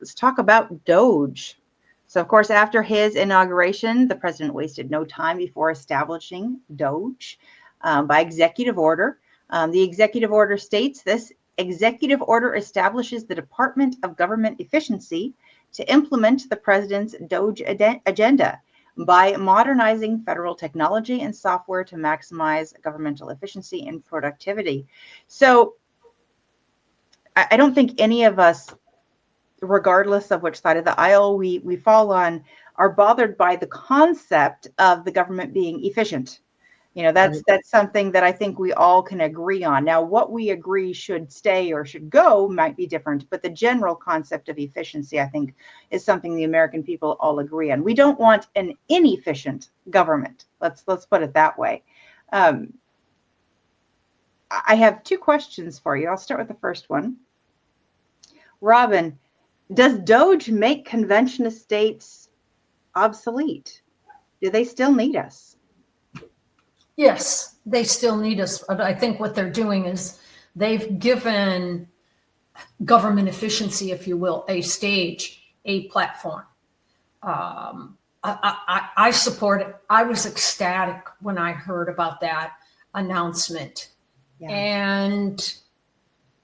let's talk about DOGE. So, of course, after his inauguration, the president wasted no time before establishing DOGE by executive order. The executive order states this executive order establishes the Department of Government Efficiency to implement the president's DOGE agenda by modernizing federal technology and software to maximize governmental efficiency and productivity. So I don't think any of us, regardless of which side of the aisle we fall on, are bothered by the concept of the government being efficient. That's something that I think we all can agree on. Now, what we agree should stay or should go might be different, but the general concept of efficiency, I think, is something the American people all agree on. We don't want an inefficient government. Let's put it that way. I have two questions for you. I'll start with the first one. Robin, does DOGE make conventionist states obsolete? Do they still need us? Yes, they still need us. But I think what they're doing is they've given government efficiency, if you will, a stage, a platform. I support it. I was ecstatic when I heard about that announcement. Yeah. And,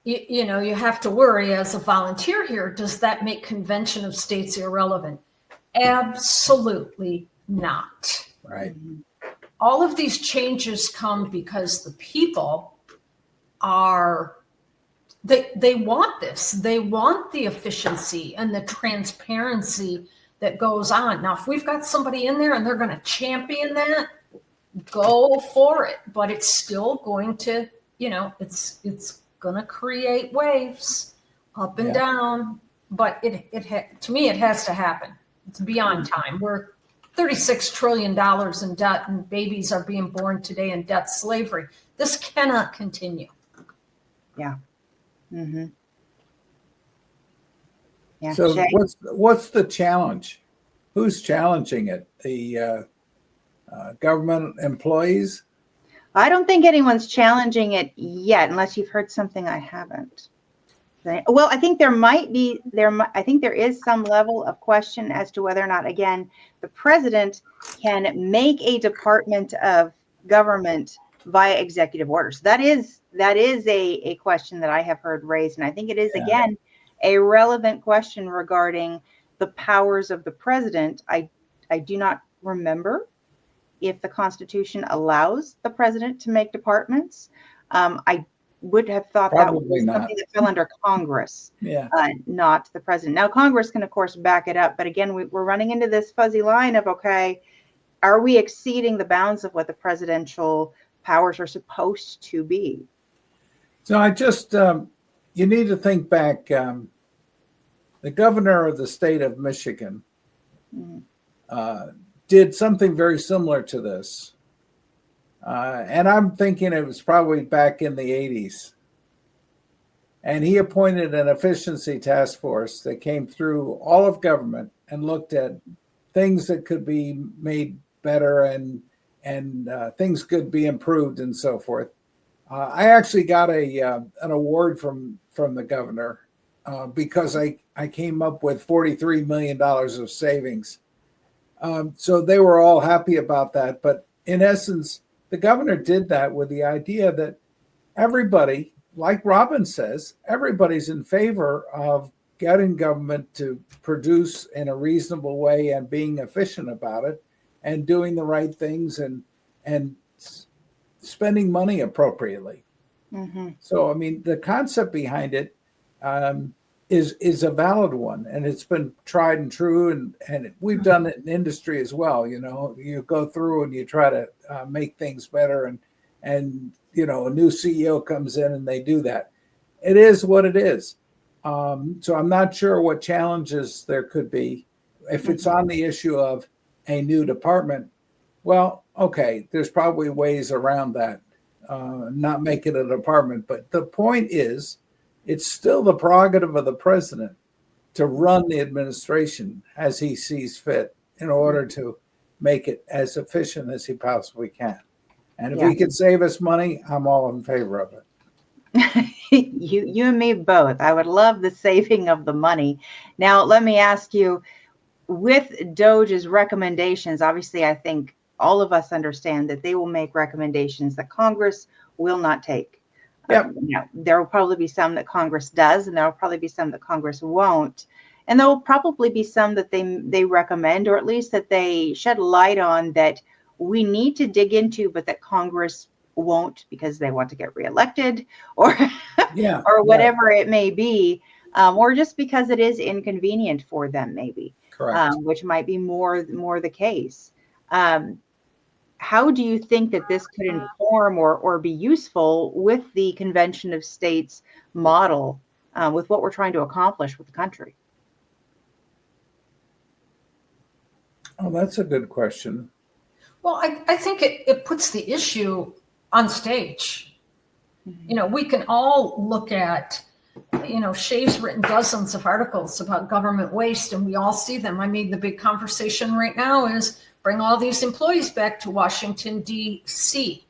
you have to worry as a volunteer here, does that make convention of states irrelevant? Absolutely not. Right. All of these changes come because the people they want this. They want the efficiency and the transparency that goes on. Now, if we've got somebody in there and they're going to champion that, go for it. But it's still going to, it's going to create waves up and down. But to me, it has to happen. It's beyond time. We're $36 trillion in debt, and babies are being born today in debt slavery. This cannot continue. Yeah. Mm-hmm. Yeah. So Shay? what's the challenge? Who's challenging it? The government employees? I don't think anyone's challenging it yet, unless you've heard something I haven't. Well, I think I think there is some level of question as to whether or not, again, the president can make a department of government via executive orders. That is a question that I have heard raised. And I think it is, again, a relevant question regarding the powers of the president. I do not remember if the Constitution allows the president to make departments. I would have thought Probably that was something that fell under Congress, not the president. Now, Congress can, of course, back it up. But again, we're running into this fuzzy line of, okay, are we exceeding the bounds of what the presidential powers are supposed to be? So I just, you need to think back. The governor of the state of Michigan did something very similar to this. And I'm thinking it was probably back in the 80s. And he appointed an efficiency task force that came through all of government and looked at things that could be made better and things could be improved and so forth. I actually got an award from the governor because I came up with $43 million of savings. So they were all happy about that. But in essence, the governor did that with the idea that everybody, like Robin says, everybody's in favor of getting government to produce in a reasonable way and being efficient about it and doing the right things and spending money appropriately. Mm-hmm. So, I mean, the concept behind it is a valid one, and it's been tried and true, and we've done it in industry as well. You go through and you try to make things better, and a new CEO comes in and they do that. It is what it is. So I'm not sure what challenges there could be if it's on the issue of a new department. Well, okay, there's probably ways around that, not make it a department. But the point is, it's still the prerogative of the president to run the administration as he sees fit in order to make it as efficient as he possibly can. And if he can save us money, I'm all in favor of it. You and me both. I would love the saving of the money. Now, let me ask you, with DOGE's recommendations, obviously, I think all of us understand that they will make recommendations that Congress will not take. Yep. There will probably be some that Congress does, and there will probably be some that Congress won't. And there will probably be some that they recommend, or at least that they shed light on, that we need to dig into, but that Congress won't because they want to get reelected, or Yeah. or whatever it may be, or just because it is inconvenient for them, maybe. Correct. Which might be more the case. How do you think that this could inform or be useful with the Convention of States model, with what we're trying to accomplish with the country? Oh, that's a good question. Well, I think it puts the issue on stage. We can all look at, Shay's written dozens of articles about government waste, and we all see them. I mean, the big conversation right now is bring all these employees back to Washington, D.C.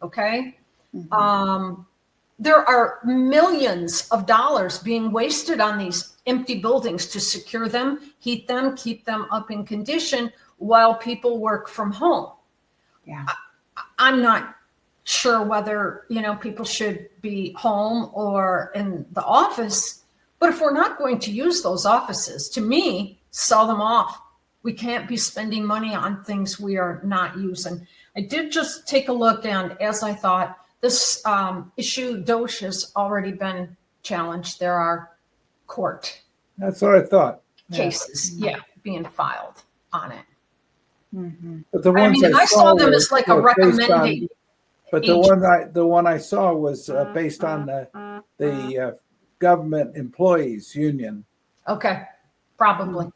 Okay? There are millions of dollars being wasted on these empty buildings to secure them, heat them, keep them up in condition while people work from home. Yeah. I'm not sure whether, people should be home or in the office, but if we're not going to use those offices, to me, sell them off. We can't be spending money on things we are not using. I did just take a look, and as I thought, this issue, DOGE, has already been challenged. There are court That's what I thought. cases, being filed on it. But the ones I saw them as like a were based on- recommendation. But the one I saw was based on the government employees union. Okay, probably.